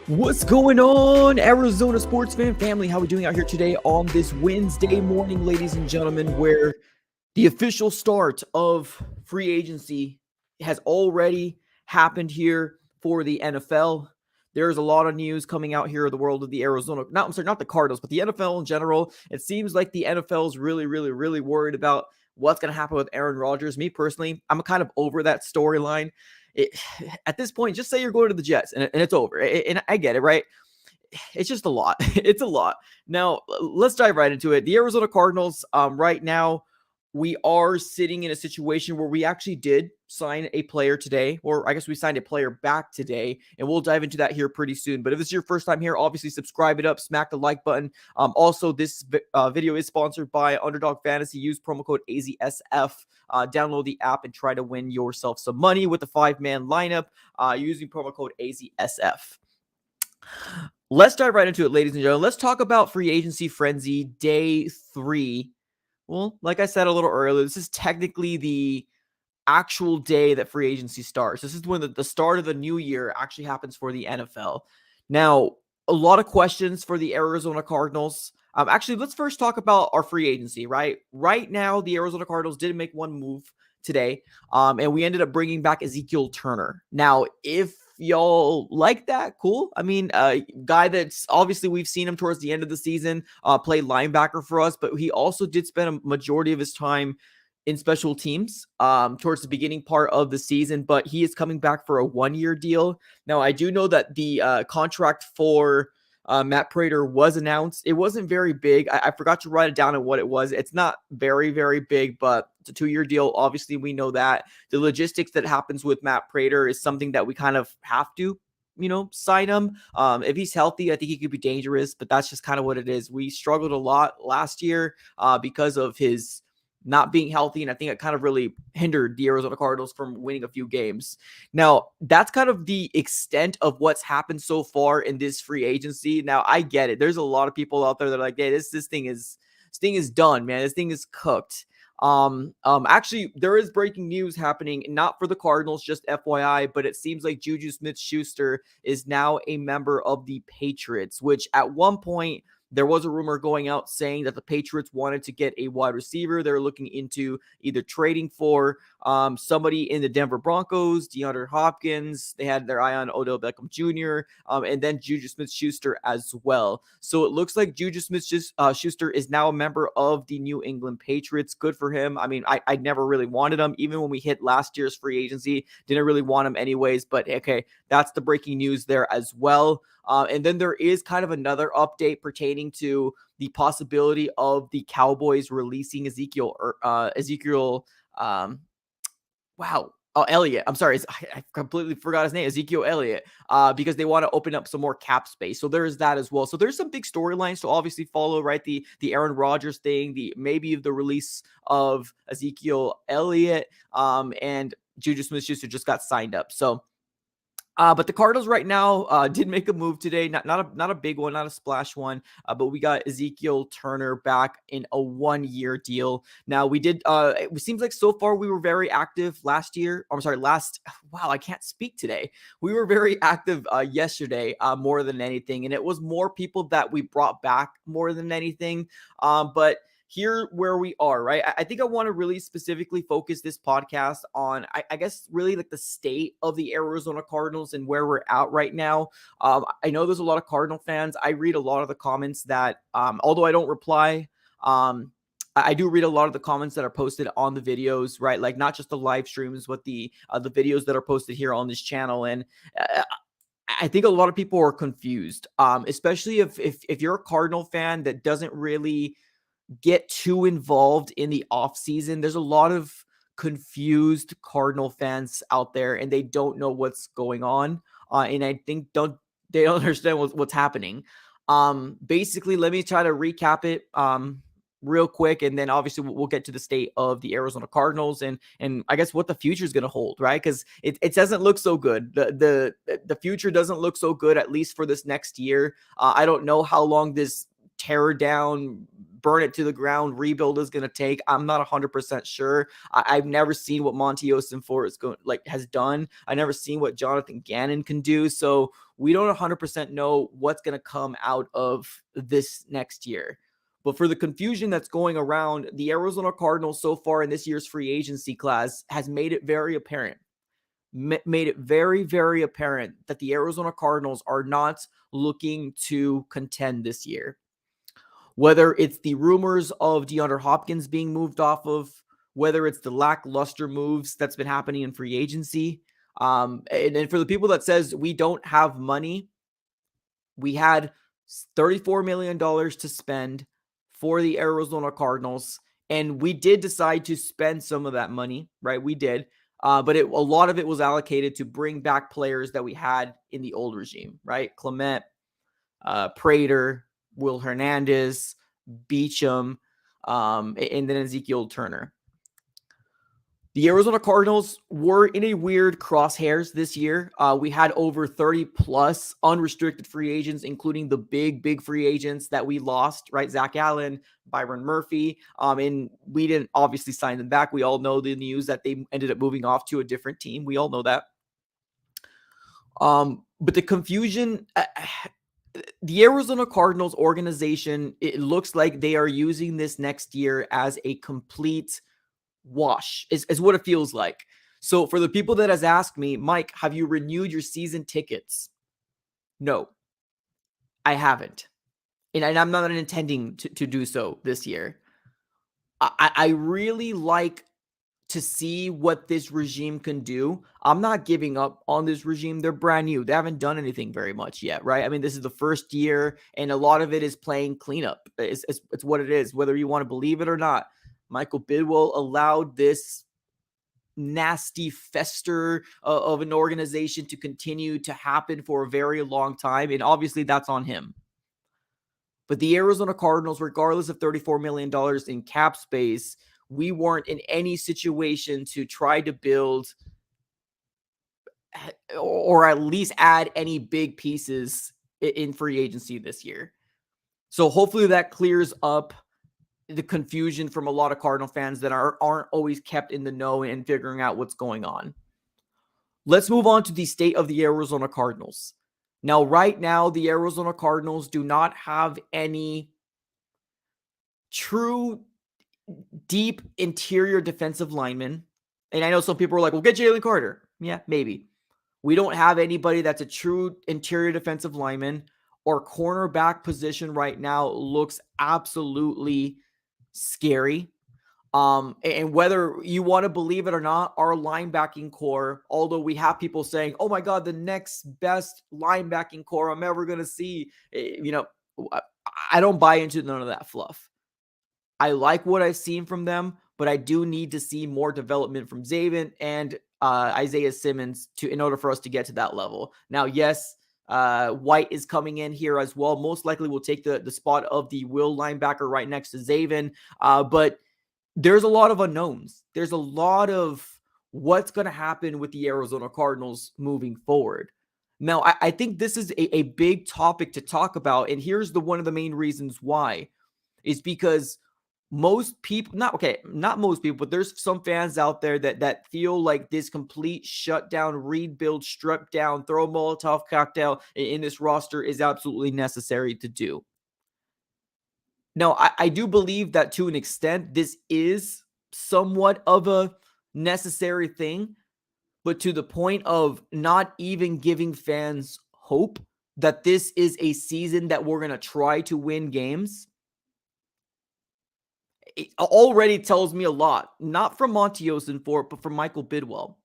What's going on, Arizona sports fan family? How are we doing out here today on this Wednesday morning, ladies and gentlemen, where the official start of free agency has already happened here for the NFL. There's a lot of news coming out here of the world of the not the Cardinals, but the NFL in general. It seems like the NFL is really worried about what's going to happen with Aaron Rodgers. Me personally, I'm kind of over that storyline. At this point, just say you're going to the Jets and it's over. And I get it, right? It's just a lot. It's a lot. Now, let's dive right into it. The Arizona Cardinals, right now, we are sitting in a situation where we actually did sign a player today, or I guess we signed a player back today, and we'll dive into that here pretty soon. But if it's your first time here, obviously subscribe it up, smack the like button. Also, this video is sponsored by Underdog Fantasy. Use promo code AZSF. Download the app and try to win yourself some money with the 5-man lineup using promo code AZSF. Let's dive right into it, ladies and gentlemen. Let's talk about free agency frenzy day 3. Well, like I said a little earlier, this is technically the actual day that free agency starts. This is when the start of the new year actually happens for the NFL. Now, a lot of questions for the Arizona Cardinals. Actually, let's first talk about our free agency, right? Right now, the Arizona Cardinals did make one move today, and we ended up bringing back Ezekiel Turner. Now, if y'all like that, cool. I mean, guy that's obviously we've seen him towards the end of the season play linebacker for us, but he also did spend a majority of his time in special teams towards the beginning part of the season, but he is coming back for a 1-year deal. Now, I do know that the contract for Matt Prater was announced. It wasn't very big. I forgot to write it down on what it was. It's not very big, but it's a 2-year deal. Obviously, we know that the logistics that happens with Matt Prater is something that we kind of have to, sign him. If he's healthy, I think he could be dangerous, but that's just kind of what it is. We struggled a lot last year because of his not being healthy, and I think it kind of really hindered the Arizona Cardinals from winning a few games. Now, that's kind of the extent of what's happened so far in this free agency. Now, I get it. There's a lot of people out there that are like, hey, this thing is done, man. This thing is cooked. Actually, there is breaking news happening, not for the Cardinals, just FYI, but it seems like Juju Smith-Schuster is now a member of the Patriots, which at one point there was a rumor going out saying that the Patriots wanted to get a wide receiver. They're looking into either trading for somebody in the Denver Broncos, DeAndre Hopkins. They had their eye on Odell Beckham Jr. And then Juju Smith-Schuster as well. So it looks like Juju Smith-Schuster is now a member of the New England Patriots. Good for him. I mean, I never really wanted him. Even when we hit last year's free agency, didn't really want him anyways. But okay, that's the breaking news there as well. And then there is kind of another update pertaining to the possibility of the Cowboys releasing Elliott. I'm sorry. I completely forgot his name, Ezekiel Elliott, because they want to open up some more cap space. So there's that as well. So there's some big storylines to obviously follow, right? The Aaron Rodgers thing, maybe the release of Ezekiel Elliott, and Juju Smith-Schuster just got signed up. So but the Cardinals right now did make a move today. Not a big one, not a splash one, but we got Ezekiel Turner back in a 1-year deal. Now we did. It seems like so far we were very active last year. Wow, I can't speak today. We were very active yesterday, more than anything, and it was more people that we brought back more than anything. But here where we are, right? I think I want to really specifically focus this podcast on, I guess, really like the state of the Arizona Cardinals and where we're at right now. I know there's a lot of Cardinal fans. I read a lot of the comments that, although I don't reply, I do read a lot of the comments that are posted on the videos, right? Like not just the live streams, but the videos that are posted here on this channel. And I think a lot of people are confused, especially if you're a Cardinal fan that doesn't really get too involved in the off season. There's a lot of confused Cardinal fans out there, and they don't know what's going on. And I think they don't understand what's happening. Basically, let me try to recap it real quick, and then obviously we'll get to the state of the Arizona Cardinals and I guess what the future is going to hold, right? Because it doesn't look so good. The future doesn't look so good, at least for this next year. I don't know how long this tear down burn it to the ground rebuild is going to take. I'm not 100% sure. I've never seen what Monty Ossenfort has done. I've never seen what Jonathan Gannon can do. So we don't 100% know what's going to come out of this next year. But for the confusion that's going around, the Arizona Cardinals so far in this year's free agency class has made it very apparent. Made it very, very apparent that the Arizona Cardinals are not looking to contend this year. Whether it's the rumors of DeAndre Hopkins being moved off of, whether it's the lackluster moves that's been happening in free agency. And for the people that says we don't have money, we had $34 million to spend for the Arizona Cardinals. And we did decide to spend some of that money, right? We did. But a lot of it was allocated to bring back players that we had in the old regime, right? Clement, Prater, Will Hernandez, Beecham, and then Ezekiel Turner. The Arizona Cardinals were in a weird crosshairs this year. We had over 30 plus unrestricted free agents, including the big free agents that we lost, right? Zach Allen, Byron Murphy. And we didn't obviously sign them back. We all know the news that they ended up moving off to a different team. We all know that. But the confusion, the Arizona Cardinals organization, it looks like they are using this next year as a complete wash is what it feels like. So for the people that has asked me, Mike, have you renewed your season tickets? No, I haven't. And I'm not intending to do so this year. I really like to see what this regime can do. I'm not giving up on this regime. They're brand new. They haven't done anything very much yet, right? I mean, this is the first year, and a lot of it is playing cleanup. It's what it is, whether you want to believe it or not. Michael Bidwell allowed this nasty fester of an organization to continue to happen for a very long time, and obviously that's on him. But the Arizona Cardinals, regardless of $34 million in cap space, we weren't in any situation to try to build or at least add any big pieces in free agency this year. So hopefully that clears up the confusion from a lot of Cardinal fans that aren't always kept in the know and figuring out what's going on. Let's move on to the state of the Arizona Cardinals. Now, right now, the Arizona Cardinals do not have any true deep interior defensive linemen. And I know some people are like, well, get Jalen Carter. Yeah, maybe. We don't have anybody that's a true interior defensive lineman. Or cornerback position right now looks absolutely scary. And whether you want to believe it or not, our linebacking core, although we have people saying, oh my God, the next best linebacking core I'm ever going to see, I don't buy into none of that fluff. I like what I've seen from them, but I do need to see more development from Zaven and Isaiah Simmons in order for us to get to that level. Now, yes, White is coming in here as well. Most likely will take the spot of the will linebacker right next to Zaven. But there's a lot of unknowns. There's a lot of what's going to happen with the Arizona Cardinals moving forward. Now, I think this is a big topic to talk about. And here's one of the main reasons why is because most people, not most people, but there's some fans out there that feel like this complete shutdown, rebuild, strip down, throw a Molotov cocktail in this roster is absolutely necessary to do. Now, I do believe that to an extent, this is somewhat of a necessary thing, but to the point of not even giving fans hope that this is a season that we're going to try to win games, it already tells me a lot, not from Monty Ossenfort, but from Michael Bidwell.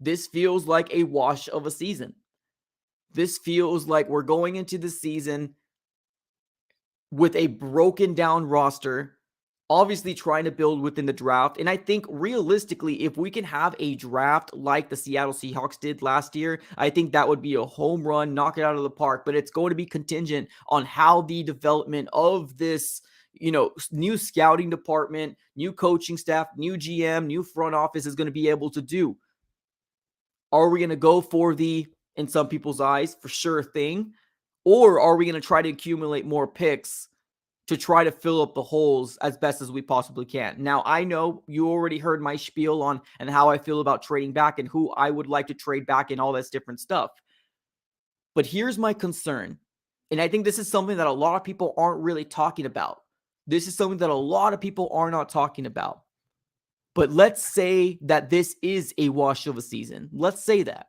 This feels like a wash of a season. This feels like we're going into the season with a broken down roster, obviously trying to build within the draft. And I think realistically, if we can have a draft like the Seattle Seahawks did last year, I think that would be a home run, knock it out of the park. But it's going to be contingent on how the development of this new scouting department, new coaching staff, new GM, new front office is going to be able to do. Are we going to go for the, in some people's eyes, for sure thing? Or are we going to try to accumulate more picks to try to fill up the holes as best as we possibly can. Now, I know you already heard my spiel on and how I feel about trading back and who I would like to trade back and all this different stuff. But here's my concern. And I think this is something that a lot of people aren't really talking about. This is something that a lot of people are not talking about. But let's say that this is a wash of a season. Let's say that.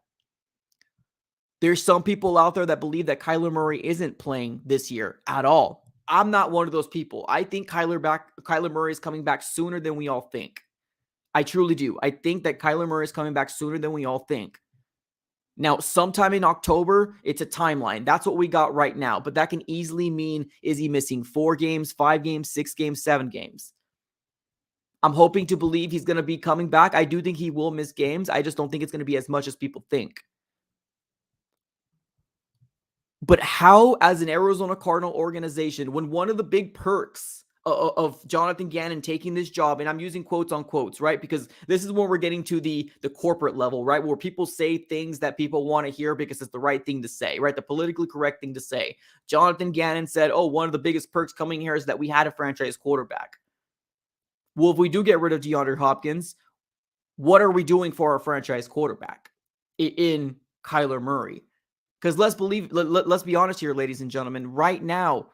There's some people out there that believe that Kyler Murray isn't playing this year at all. I'm not one of those people. I think Kyler Murray is coming back sooner than we all think. I truly do. I think that Kyler Murray is coming back sooner than we all think. Now, sometime in October, it's a timeline. That's what we got right now. But that can easily mean, is he missing 4 games, 5 games, 6 games, 7 games? I'm hoping to believe he's going to be coming back. I do think he will miss games. I just don't think it's going to be as much as people think. But how, as an Arizona Cardinal organization, when one of the big perks of Jonathan Gannon taking this job, and I'm using quotes on quotes, right? Because this is when we're getting to the corporate level, right? Where people say things that people want to hear because it's the right thing to say, right? The politically correct thing to say. Jonathan Gannon said, oh, one of the biggest perks coming here is that we had a franchise quarterback. Well, if we do get rid of DeAndre Hopkins, what are we doing for our franchise quarterback in Kyler Murray? Because let's be honest here, ladies and gentlemen. Right now,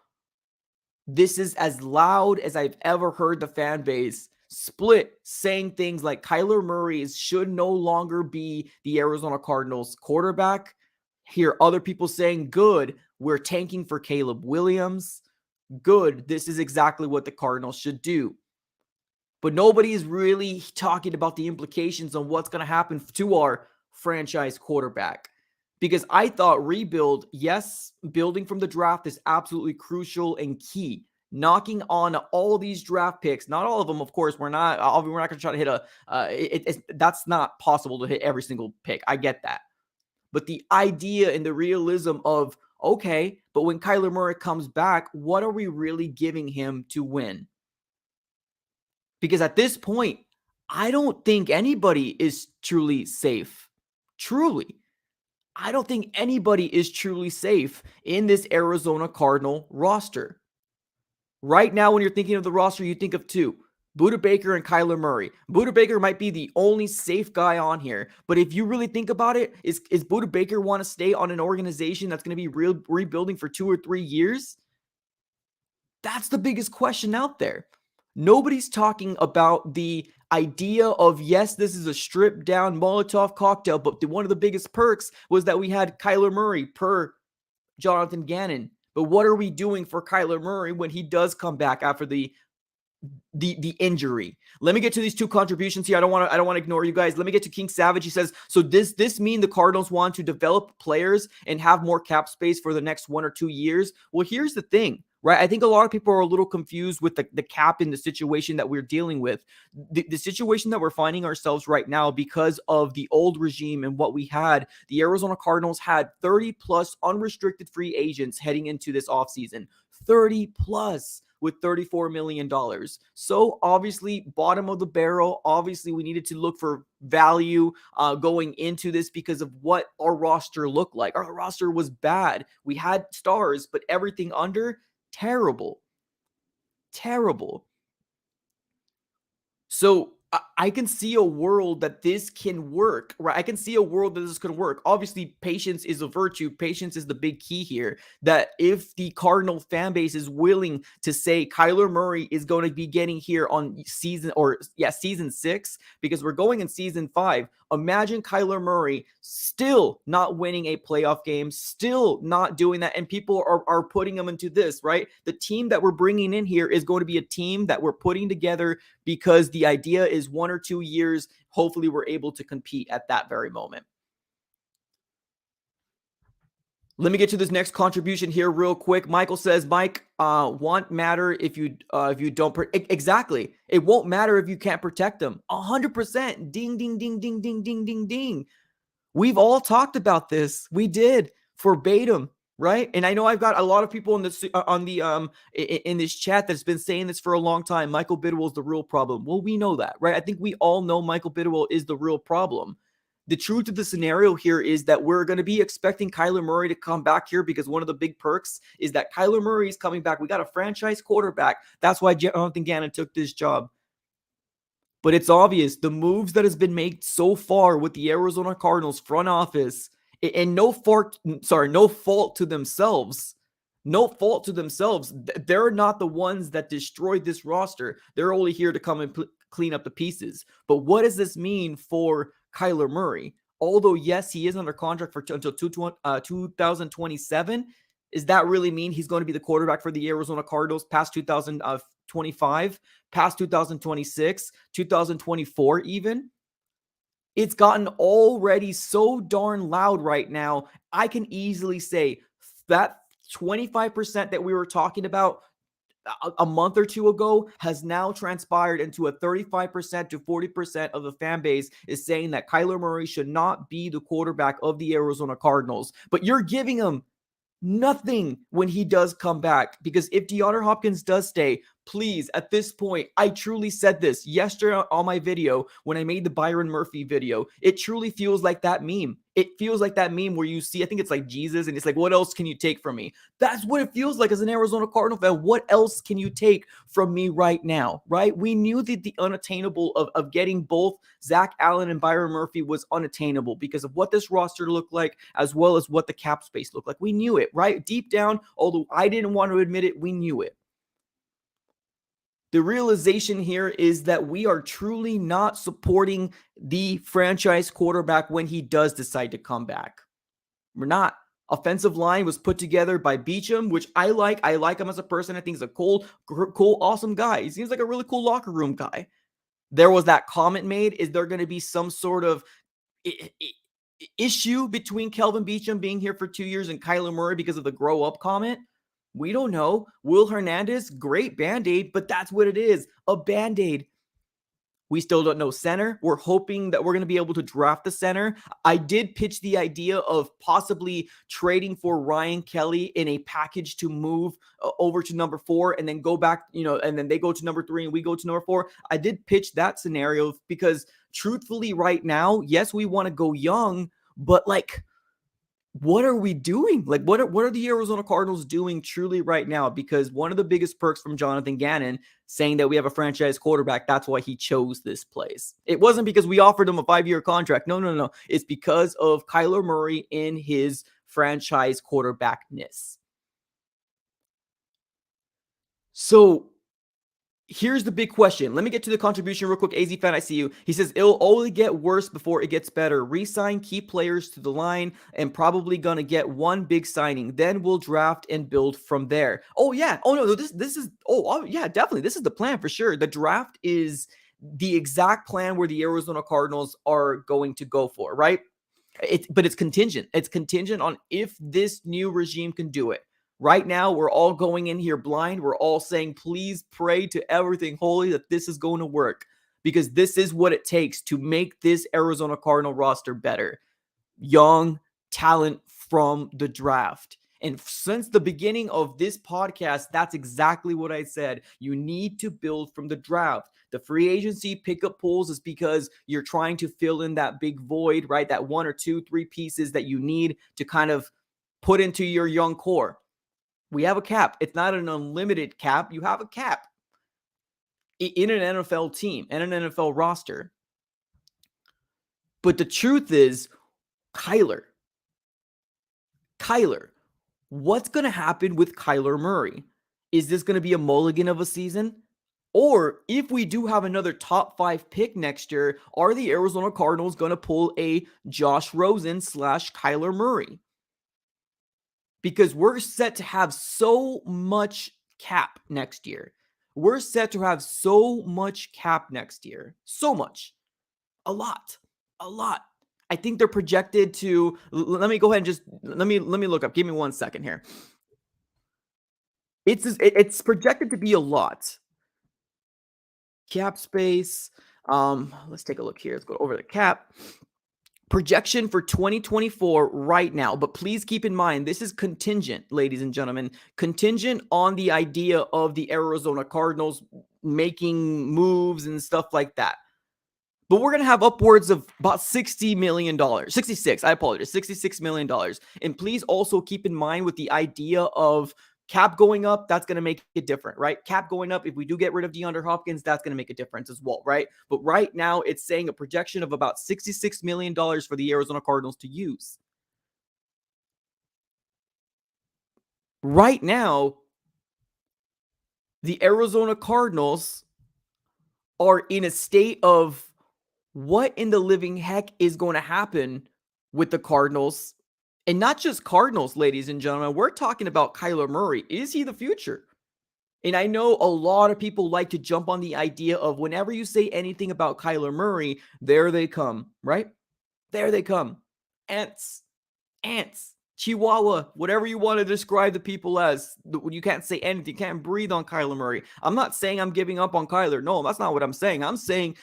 this is as loud as I've ever heard the fan base split, saying things like Kyler Murray should no longer be the Arizona Cardinals quarterback. Hear other people saying, good, we're tanking for Caleb Williams. Good, this is exactly what the Cardinals should do. But nobody is really talking about the implications on what's going to happen to our franchise quarterback. Because I thought rebuild, yes, building from the draft is absolutely crucial and key. Knocking on all these draft picks, not all of them, of course. We're not going to try to hit that's not possible to hit every single pick. I get that. But the idea and the realism of, okay, but when Kyler Murray comes back, what are we really giving him to win? Because at this point, I don't think anybody is truly safe. Truly. I don't think anybody is truly safe in this Arizona Cardinal roster. Right now, when you're thinking of the roster, you think of 2. Budda Baker and Kyler Murray. Budda Baker might be the only safe guy on here. But if you really think about it, is Budda Baker want to stay on an organization that's going to be rebuilding for 2 or 3 years? That's the biggest question out there. Nobody's talking about the idea of, yes, this is a stripped down Molotov cocktail, but one of the biggest perks was that we had Kyler Murray per Jonathan Gannon. But what are we doing for Kyler Murray when he does come back after the injury? Let me get to these 2 contributions here. I don't want to ignore you guys. Let me get to King Savage. He says, so this mean the Cardinals want to develop players and have more cap space for the next 1 or 2 years? Well, here's the thing. Right. I think a lot of people are a little confused with the cap in the situation that we're dealing with. The situation that we're finding ourselves right now, because of the old regime and what we had, the Arizona Cardinals had 30 plus unrestricted free agents heading into this offseason. 30 plus with $34 million. So obviously, bottom of the barrel. Obviously, we needed to look for value going into this because of what our roster looked like. Our roster was bad. We had stars, but everything under, terrible. So I can see a world that this can work, right? I can see a world that this could work. Obviously, patience is a virtue. Patience is the big key here. That if the Cardinal fan base is willing to say Kyler Murray is going to be getting here on season 6, because we're going in season 5. Imagine Kyler Murray still not winning a playoff game, still not doing that, and people are putting him into this, right? The team that we're bringing in here is going to be a team that we're putting together because the idea is 1 or 2 years, hopefully we're able to compete at that very moment. Let me get to this next contribution here real quick. Michael says, Mike, won't matter if you don't exactly. It won't matter if you can't protect them. 100%. Ding, ding, ding, ding, ding, ding, ding, ding. We've all talked about this. We did verbatim, right? And I know I've got a lot of people in this in this chat that's been saying this for a long time. Michael Bidwell is the real problem. Well, we know that, right? I think we all know Michael Bidwell is the real problem. the truth of the scenario here is that we're going to be expecting Kyler Murray to come back here because one of the big perks is that Kyler Murray is coming back. We got a franchise quarterback. That's why Jonathan Gannon took this job. But it's obvious the moves that has been made so far with the Arizona Cardinals front office, and no fault to themselves. No fault to themselves. They're not the ones that destroyed this roster. They're only here to come and clean up the pieces. But what does this mean for Kyler Murray? Although, yes, he is under contract for until 2027. Does that really mean he's going to be the quarterback for the Arizona Cardinals past 2025, past 2026, 2024 even? It's gotten already so darn loud right now. I can easily say that 25% that we were talking about a month or two ago has now transpired into a 35% to 40% of the fan base is saying that Kyler Murray should not be the quarterback of the Arizona Cardinals. But you're giving him nothing when he does come back, because if DeAndre Hopkins does stay, please, at this point, I truly said this yesterday on my video when I made the Byron Murphy video. It truly feels like that meme. It feels like that meme where you see, I think it's like Jesus, and it's like, what else can you take from me? That's what it feels like as an Arizona Cardinal fan. What else can you take from me right now, right? We knew that the unattainable of getting both Zach Allen and Byron Murphy was unattainable because of what this roster looked like, as well as what the cap space looked like. We knew it, right? Deep down, although I didn't want to admit it, we knew it. The realization here is that we are truly not supporting the franchise quarterback when he does decide to come back. We're not. Offensive line was put together by Beacham, which I like. I like him as a person. I think he's a cool, awesome guy. He seems like a really cool locker room guy. There was that comment made. Is there going to be some sort of issue between Kelvin Beachum being here for 2 years and Kyler Murray because of the grow up comment? We don't know. Will Hernandez, great Band-Aid, but that's what it is, a Band-Aid. We still don't know center. We're hoping that we're going to be able to draft the center. I did pitch the idea of possibly trading for Ryan Kelly in a package to move over to number 4 and then go back, and then they go to number 3 and we go to number 4. I did pitch that scenario because truthfully right now, yes, we want to go young, but what are we doing? What are the Arizona Cardinals doing truly right now? Because one of the biggest perks from Jonathan Gannon saying that we have a franchise quarterback, that's why he chose this place. It wasn't because we offered him a 5-year contract. No. It's because of Kyler Murray in his franchise quarterbackness. So here's the big question. Let me get to the contribution real quick. AZ fan, I see you. He says, it'll only get worse before it gets better. Re-sign key players to the line and probably going to get one big signing. Then we'll draft and build from there. Oh, yeah. Oh, no. This is, yeah, definitely. This is the plan for sure. The draft is the exact plan where the Arizona Cardinals are going to go for, right? But it's contingent. It's contingent on if this new regime can do it. Right now, we're all going in here blind. We're all saying, please pray to everything holy that this is going to work, because this is what it takes to make this Arizona Cardinal roster better. Young talent from the draft. And since the beginning of this podcast, that's exactly what I said. You need to build from the draft. The free agency pickup pools is because you're trying to fill in that big void, right? That 1 or 2, 3 pieces that you need to kind of put into your young core. We have a cap. It's not an unlimited cap. You have a cap in an NFL team and an NFL roster. But the truth is, Kyler, what's going to happen with Kyler Murray? Is this going to be a mulligan of a season? Or if we do have another top 5 pick next year, are the Arizona Cardinals going to pull a Josh Rosen / Kyler Murray? Because we're set to have so much cap next year. We're set to have so much cap next year. So much. A lot. I think they're projected to, let me go ahead and just, let me look up. Give me 1 second here. It's projected to be a lot. Cap space. Let's take a look here. Let's go over the cap. Projection for 2024 right now, but please keep in mind, this is contingent, ladies and gentlemen, contingent on the idea of the Arizona Cardinals making moves and stuff like that. But we're going to have upwards of about $60 million. 66, I apologize, $66 million. And please also keep in mind with the idea of cap going up, that's going to make it different, right? Cap going up, if we do get rid of DeAndre Hopkins, that's going to make a difference as well, right? But right now, it's saying a projection of about $66 million for the Arizona Cardinals to use. Right now, the Arizona Cardinals are in a state of what in the living heck is going to happen with the Cardinals? And not just Cardinals, ladies and gentlemen. We're talking about Kyler Murray. Is he the future? And I know a lot of people like to jump on the idea of whenever you say anything about Kyler Murray, there they come, right? There they come. Ants, Chihuahua, whatever you want to describe the people as. You can't say anything. You can't breathe on Kyler Murray. I'm not saying I'm giving up on Kyler. No, that's not what I'm saying. I'm saying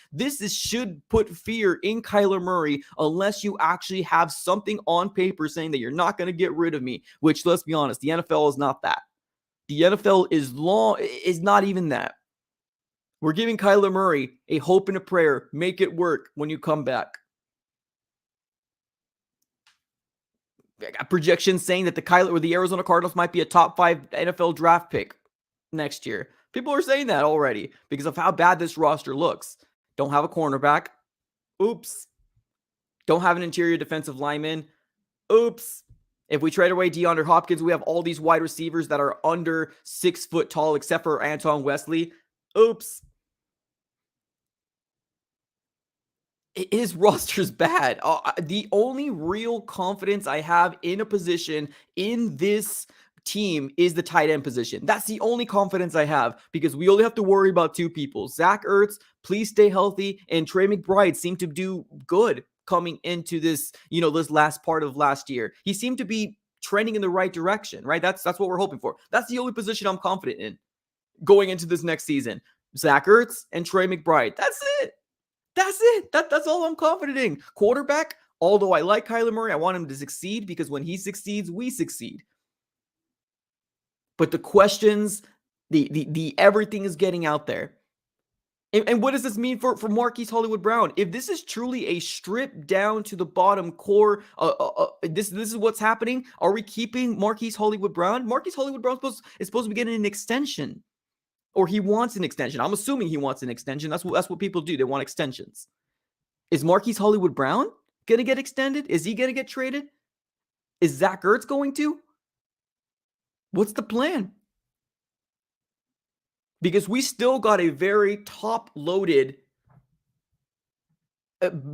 should put fear in Kyler Murray unless you actually have something on paper saying that you're not going to get rid of me, which, let's be honest, the NFL is not that. The NFL is not even that. We're giving Kyler Murray a hope and a prayer. Make it work when you come back. I got projections saying that the Arizona Cardinals might be a top 5 NFL draft pick next year. People are saying that already because of how bad this roster looks. Don't have a cornerback. Oops. Don't have an interior defensive lineman. Oops. If we trade away DeAndre Hopkins, we have all these wide receivers that are under 6 foot tall, except for Antoine Wesley. Oops. His roster's bad. The only real confidence I have in a position in this team is the tight end position. That's the only confidence I have because we only have to worry about 2 people. Zach Ertz, please stay healthy, and Trey McBride seemed to do good coming into this, this last part of last year. He seemed to be trending in the right direction, right? That's what we're hoping for. That's the only position I'm confident in going into this next season. Zach Ertz and Trey McBride. That's it. That's all I'm confident in. Quarterback, although I like Kyler Murray, I want him to succeed because when he succeeds, we succeed. But the questions, the everything is getting out there. And what does this mean for Marquise Hollywood Brown? If this is truly a strip down to the bottom core, this is what's happening. Are we keeping Marquise Hollywood Brown? Marquise Hollywood Brown is supposed to be getting an extension. Or he wants an extension. I'm assuming he wants an extension. That's what people do. They want extensions. Is Marquise Hollywood Brown going to get extended? Is he going to get traded? Is Zach Ertz going to? What's the plan? Because we still got a very top-loaded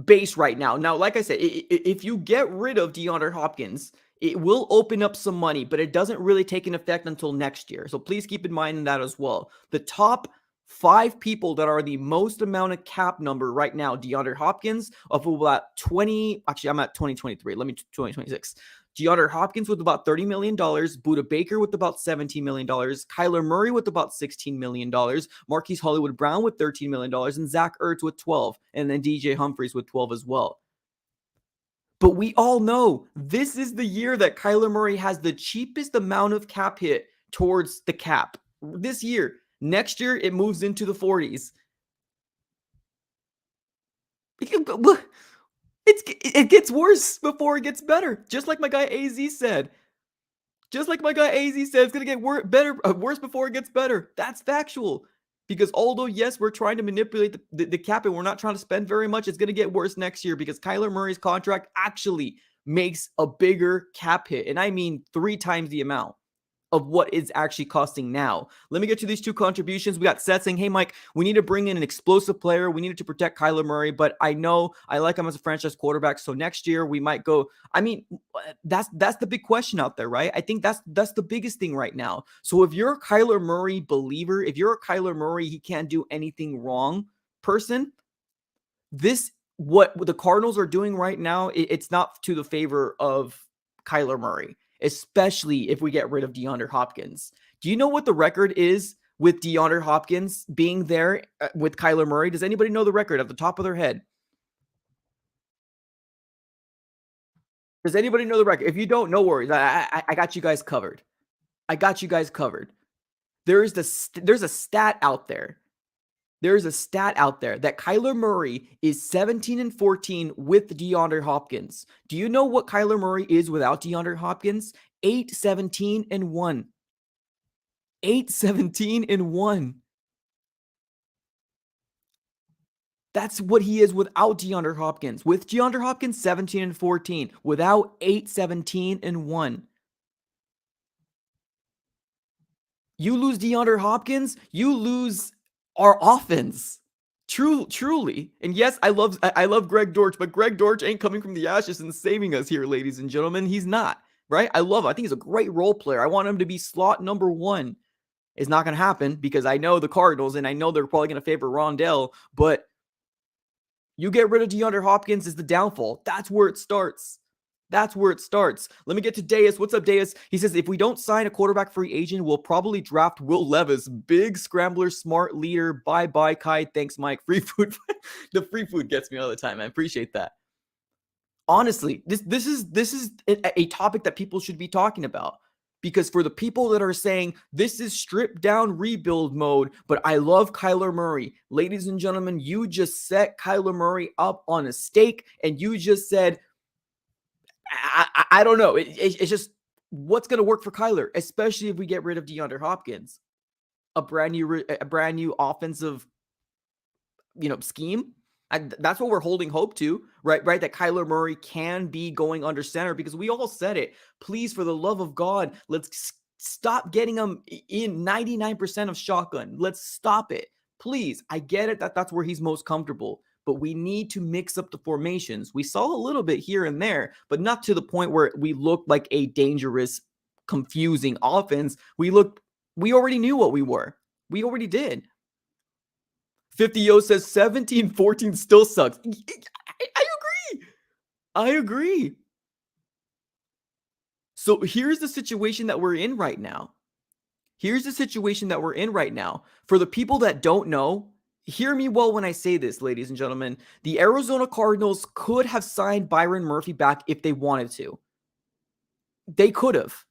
base right now. Now, like I said, if you get rid of DeAndre Hopkins, it will open up some money, but it doesn't really take an effect until next year. So please keep in mind that as well. The top 5 people that are the most amount of cap number right now, DeAndre Hopkins of about 20, actually I'm at 2023, let me 2026. DeAndre Hopkins with about $30 million, Budda Baker with about $17 million, Kyler Murray with about $16 million, Marquise Hollywood Brown with $13 million, and Zach Ertz with 12, and then DJ Humphries with 12 as well. But we all know this is the year that Kyler Murray has the cheapest amount of cap hit towards the cap. This year. Next year, it moves into the 40s. It gets worse before it gets better. Just like my guy AZ said. It's going to get worse before it gets better. That's factual. Because although, yes, we're trying to manipulate the cap and we're not trying to spend very much, it's going to get worse next year because Kyler Murray's contract actually makes a bigger cap hit. And I mean 3 times the amount of what it's actually costing now. Let me get to these 2 contributions. We got Seth saying, hey, Mike, we need to bring in an explosive player. We needed to protect Kyler Murray, but I know I like him as a franchise quarterback. So next year we might go. I mean, that's the big question out there, right? I think that's the biggest thing right now. So if you're a Kyler Murray believer, if you're a Kyler Murray, he can't do anything wrong person, what the Cardinals are doing right now, it's not to the favor of Kyler Murray, especially if we get rid of DeAndre Hopkins. Do you know what the record is with DeAndre Hopkins being there with Kyler Murray? Does anybody know the record at the top of their head? Does anybody know the record? If you don't, no worries. I got you guys covered. There's a stat out there There's a stat out there that Kyler Murray is 17-14 with DeAndre Hopkins. Do you know what Kyler Murray is without DeAndre Hopkins? 8-17-1. 8-17-1. That's what he is without DeAndre Hopkins. With DeAndre Hopkins, 17-14. Without, 8-17-1. You lose DeAndre Hopkins, you lose our offense. Truly. And yes, I love Greg Dortch, but Greg Dortch ain't coming from the ashes and saving us here, ladies and gentlemen. He's not, right? I love him. I think he's a great role player. I want him to be slot number one. It's not going to happen because I know the Cardinals and I know they're probably going to favor Rondell, but you get rid of DeAndre Hopkins is the downfall. That's where it starts. That's where it starts. Let me get to Deus. What's up, Deus? He says, if we don't sign a quarterback free agent, we'll probably draft Will Levis. Big scrambler, smart leader. Bye-bye, Kai. Thanks, Mike. Free food. The free food gets me all the time. I appreciate that. Honestly, this is a topic that people should be talking about. Because for the people that are saying this is stripped down rebuild mode, but I love Kyler Murray. Ladies and gentlemen, you just set Kyler Murray up on a stake and you just said, I don't know. It's just what's going to work for Kyler, especially if we get rid of DeAndre Hopkins. A brand new offensive, scheme. That's what we're holding hope to, right? That Kyler Murray can be going under center because we all said it. Please, for the love of God, let's stop getting him in 99% of shotgun. Let's stop it. Please. I get it that's where he's most comfortable, but we need to mix up the formations. We saw a little bit here and there, but not to the point where we looked like a dangerous, confusing offense. We already knew what we were. We already did. 50-Yo says 17-14 still sucks. I agree. So here's the situation that we're in right now. For the people that don't know, hear me well when I say this, ladies and gentlemen. The Arizona Cardinals could have signed Byron Murphy back if they wanted to. They could have.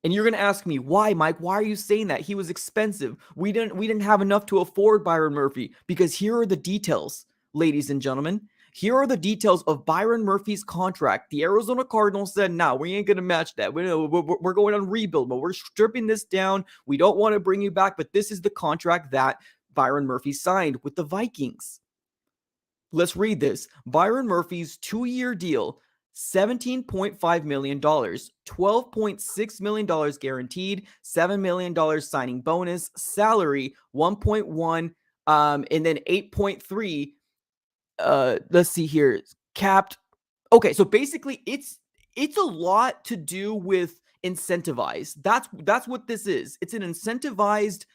And you're going to ask me, why, Mike? Why are you saying that? He was expensive. We didn't have enough to afford Byron Murphy. Because here are the details, ladies and gentlemen. Here are the details of Byron Murphy's contract. The Arizona Cardinals said, no, we ain't going to match that. We're going on rebuild, but we're stripping this down. We don't want to bring you back, but this is the contract that Byron Murphy signed with the Vikings. Let's read this. Byron Murphy's 2-year deal, $17.5 million, $12.6 million guaranteed, $7 million signing bonus, salary 1.1, and then 8.3. Let's see here, capped. Okay, so basically, it's a lot to do with incentivized. That's what this is. It's an incentivized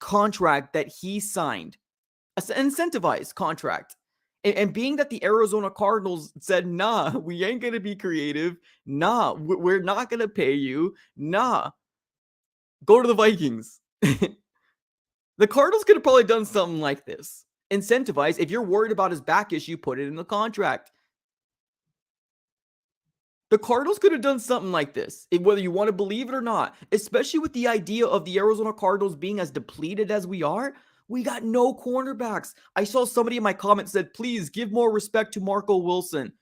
contract that he signed, an incentivized contract. And being that the Arizona Cardinals said, nah, we ain't going to be creative. Nah, we're not going to pay you. Nah, go to the Vikings. The Cardinals could have probably done something like this. Incentivize. If you're worried about his back issue, put it in the contract. The Cardinals could have done something like this, whether you want to believe it or not, especially with the idea of the Arizona Cardinals being as depleted as we are. We got no cornerbacks. I saw somebody in my comments said, please give more respect to Marco Wilson.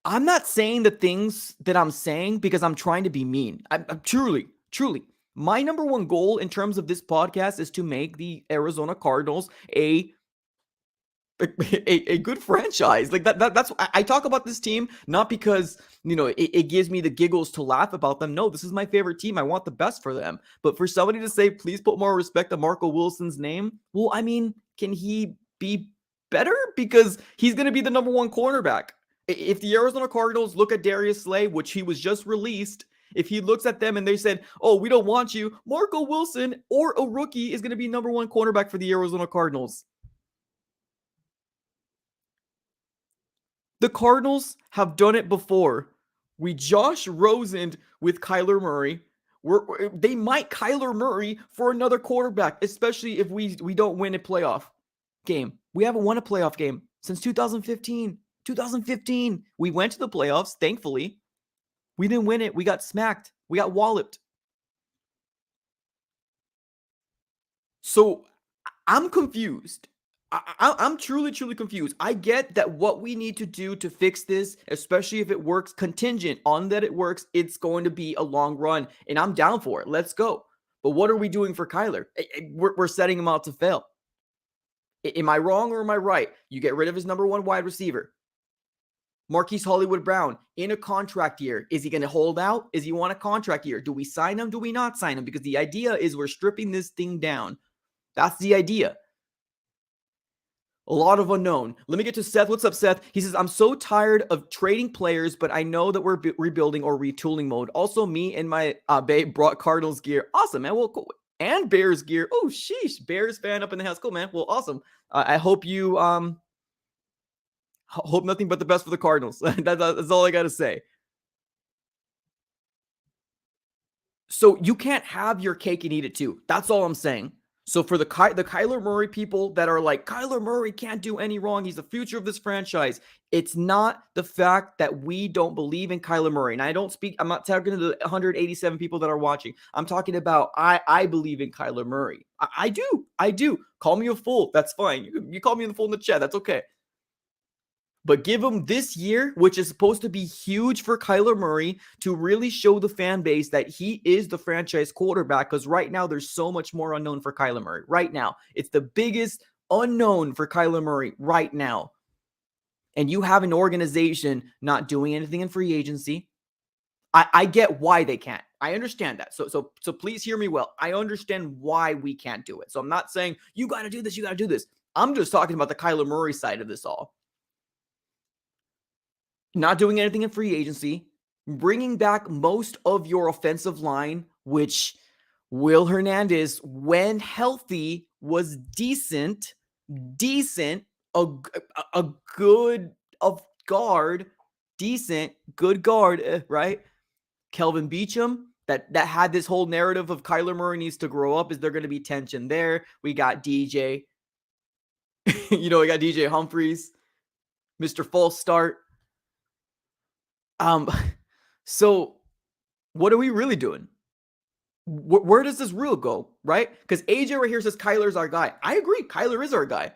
I'm not saying the things that I'm saying because I'm trying to be mean. I'm truly. My number one goal in terms of this podcast is to make the Arizona Cardinals a good franchise. Like that's I talk about this team not because it gives me the giggles to laugh about them. No, this is my favorite team. I want the best for them. But for somebody to say, please put more respect on Marco Wilson's name, well, I mean, can he be better? Because he's going to be the number one cornerback. If the Arizona Cardinals look at Darius Slay, which he was just released, if he looks at them and they said, oh, we don't want you, Marco Wilson or a rookie is going to be number one cornerback for the Arizona Cardinals. The Cardinals have done it before. We Josh Rosened with Kyler Murray. They might Kyler Murray for another quarterback, especially if we don't win a playoff game. We haven't won a playoff game since 2015. 2015. We went to the playoffs, thankfully. We didn't win it. We got smacked. We got walloped. So I'm confused. I'm truly, truly confused. I get that what we need to do to fix this, especially if it works, contingent on that it works, it's going to be a long run, and I'm down for it. Let's go. But what are we doing for Kyler? We're setting him out to fail. Am I wrong or am I right? You get rid of his number one wide receiver, Marquise Hollywood Brown, in a contract year. Is he going to hold out? Is he want a contract year? Do we sign him? Do we not sign him? Because the idea is we're stripping this thing down. That's the idea. A lot of unknown. Let me get to Seth. What's up, Seth? He says, I'm so tired of trading players, but I know that we're rebuilding or retooling mode. Also, me and my babe brought Cardinals gear. Awesome, man. Well, cool. And Bears gear. Oh, sheesh. Bears fan up in the house. Cool, man. Well, awesome. I hope you hope nothing but the best for the Cardinals. That's all I got to say. So you can't have your cake and eat it too. That's all I'm saying. So for the Kyler Murray people that are like, Kyler Murray can't do any wrong, he's the future of this franchise. It's not the fact that we don't believe in Kyler Murray. And I'm not talking to the 187 people that are watching. I'm talking about I believe in Kyler Murray. I do. Call me a fool. That's fine. You call me a fool in the chat. That's okay. But give him this year, which is supposed to be huge for Kyler Murray, to really show the fan base that he is the franchise quarterback. Because right now, there's so much more unknown for Kyler Murray. Right now, it's the biggest unknown for Kyler Murray right now. And you have an organization not doing anything in free agency. I get why they can't. I understand that. So please hear me well. I understand why we can't do it. So I'm not saying you got to do this, you got to do this. I'm just talking about the Kyler Murray side of this all. Not doing anything in free agency, bringing back most of your offensive line, which Will Hernandez, when healthy, was decent, a good of guard, decent, good guard, right? Kelvin Beachum, that had this whole narrative of Kyler Murray needs to grow up. Is there going to be tension there? We got DJ, we got DJ Humphries, Mr. False Start. So what are we really doing? Where does this rule go, right? Because AJ right here says Kyler's our guy. I agree, Kyler is our guy.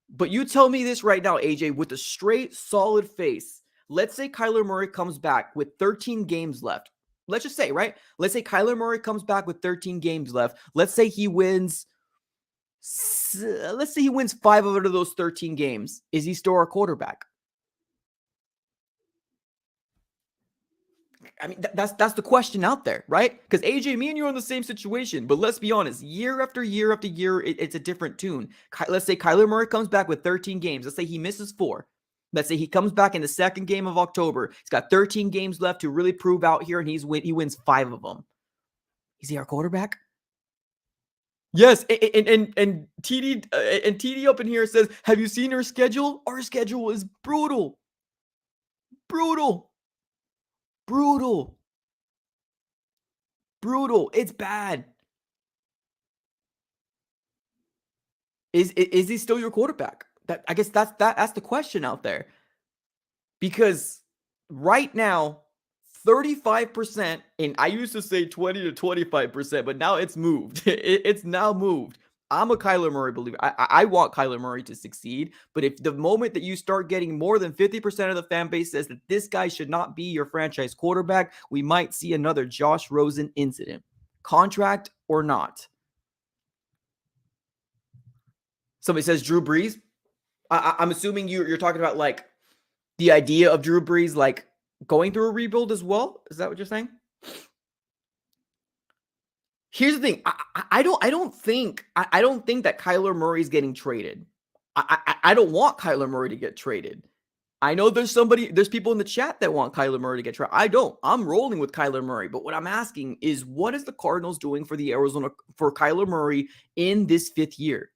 But you tell me this right now, AJ, with a straight, solid face. Let's say Kyler Murray comes back with 13 games left. Let's just say, right? Let's say Kyler Murray comes back with 13 games left. Let's say he wins 5 out of those 13 games. Is he still our quarterback? I mean, that's the question out there, right? Because AJ, me and you are in the same situation. But let's be honest, year after year after year, it's a different tune. Let's say Kyler Murray comes back with 13 games. Let's say he misses 4. Let's say he comes back in the second game of October. He's got 13 games left to really prove out here, and he wins 5 of them. Is he our quarterback? Yes, and TD up in here says, have you seen our schedule? Our schedule is brutal. Brutal. It's bad. Is he still your quarterback? I guess that's the question out there. Because right now, 35%, and I used to say 20 to 25%, but now it's moved. It's now moved. I'm a Kyler Murray believer. I want Kyler Murray to succeed, but if the moment that you start getting more than 50% of the fan base says that this guy should not be your franchise quarterback, we might see another Josh Rosen incident, contract or not. Somebody says Drew Brees. I'm assuming you're talking about like the idea of Drew Brees like going through a rebuild as well. Is that what you're saying? Here's the thing. I don't think that Kyler Murray's getting traded. I don't want Kyler Murray to get traded. I know there's people in the chat that want Kyler Murray to get traded. I don't. I'm rolling with Kyler Murray. But what I'm asking is, what is the Cardinals doing for Kyler Murray in this 5th year?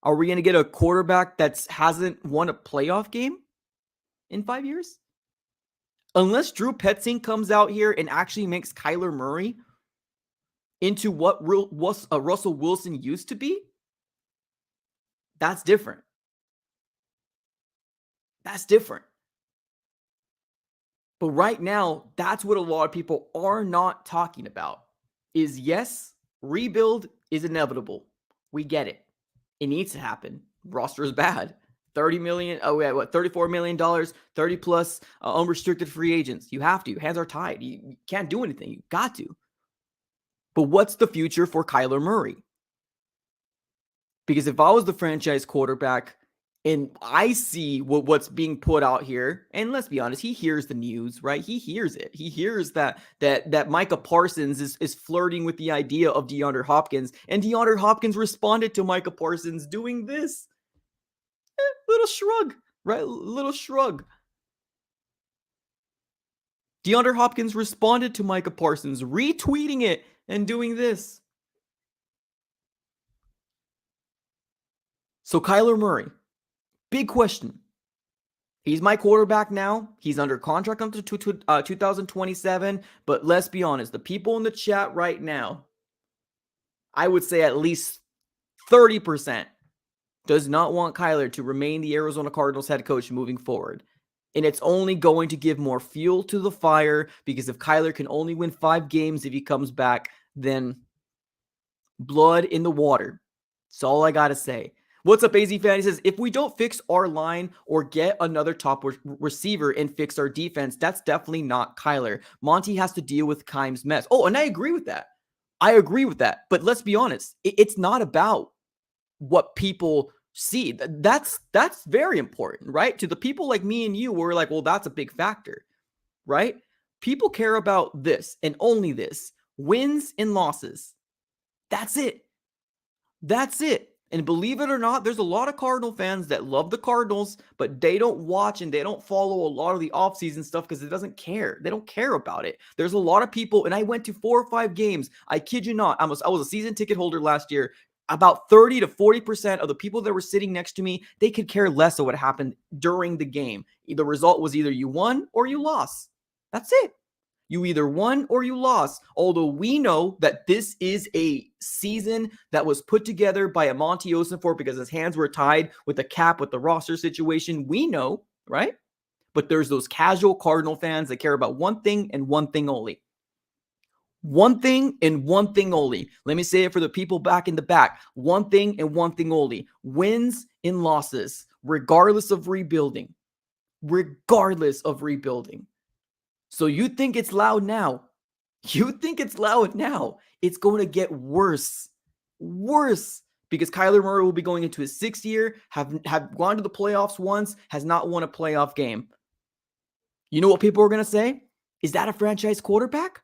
Are we going to get a quarterback that hasn't won a playoff game in 5 years? Unless Drew Petzing comes out here and actually makes Kyler Murray into what Russell Wilson used to be, that's different. That's different. But right now, that's what a lot of people are not talking about. Is yes, rebuild is inevitable. We get it. It needs to happen. Roster is bad. 30 million, $34 million, 30 plus unrestricted free agents. You have to. Hands are tied. You can't do anything. You got to. But what's the future for Kyler Murray? Because if I was the franchise quarterback and I see what's being put out here, and let's be honest, he hears the news, right? He hears it. He hears that Micah Parsons is flirting with the idea of DeAndre Hopkins, and DeAndre Hopkins responded to Micah Parsons doing this. Little shrug, right? Little shrug. DeAndre Hopkins responded to Micah Parsons, retweeting it and doing this. So Kyler Murray, big question. He's my quarterback now. He's under contract until 2027. But let's be honest, the people in the chat right now, I would say at least 30% does not want Kyler to remain the Arizona Cardinals head coach moving forward. And it's only going to give more fuel to the fire, because if Kyler can only win 5 games if he comes back, then blood in the water. That's all I got to say. What's up, AZ fan? He says, if we don't fix our line or get another top receiver and fix our defense, that's definitely not Kyler. Monty has to deal with Keim's mess. Oh, and I agree with that. But let's be honest. It's not about what people see. That's very important, right? To the people like me and you, we're like, well, that's a big factor, right? People care about this and only this. Wins and losses. That's it. And believe it or not, there's a lot of Cardinal fans that love the Cardinals, but they don't watch and they don't follow a lot of the offseason stuff because it doesn't care. They don't care about it. There's a lot of people, and I went to 4 or 5 games. I kid you not. I was a season ticket holder last year. About 30 to 40% of the people that were sitting next to me, they could care less of what happened during the game. The result was either you won or you lost. That's it. You either won or you lost. Although we know that this is a season that was put together by a Monty Ossenfort because his hands were tied with the cap, with the roster situation. We know, right? But there's those casual Cardinal fans that care about one thing and one thing only. One thing and one thing only. Let me say it for the people back in the back. One thing and one thing only. Wins and losses, regardless of rebuilding. So you think it's loud now. It's going to get worse. Because Kyler Murray will be going into his 6th year, have gone to the playoffs once, has not won a playoff game. You know what people are going to say? Is that a franchise quarterback?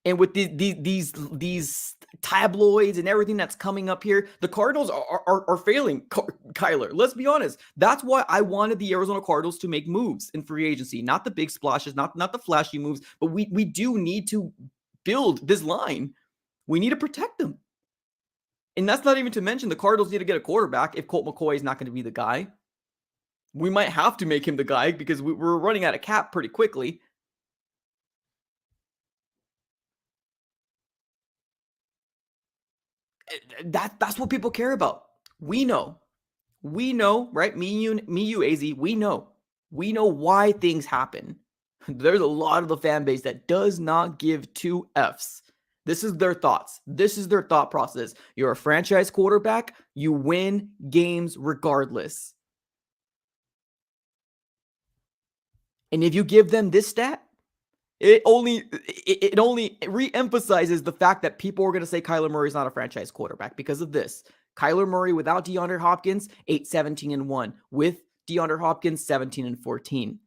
And with these tabloids and everything that's coming up here, the Cardinals are failing Kyler. Let's be honest. That's why I wanted the Arizona Cardinals to make moves in free agency. Not the big splashes, not the flashy moves, but we do need to build this line. We need to protect them. And that's not even to mention the Cardinals need to get a quarterback if Colt McCoy is not going to be the guy. We might have to make him the guy because we're running out of cap pretty quickly. That's what people care about. We know, right? Me, you, AZ, we know why things happen. There's a lot of the fan base that does not give 2 Fs. This is their thoughts. This is their thought process. You're a franchise quarterback. You win games regardless. And if you give them this stat, it only re-emphasizes the fact that people are going to say Kyler Murray is not a franchise quarterback because of this. Kyler Murray without DeAndre Hopkins, 8-17-1. With DeAndre Hopkins, 17-14.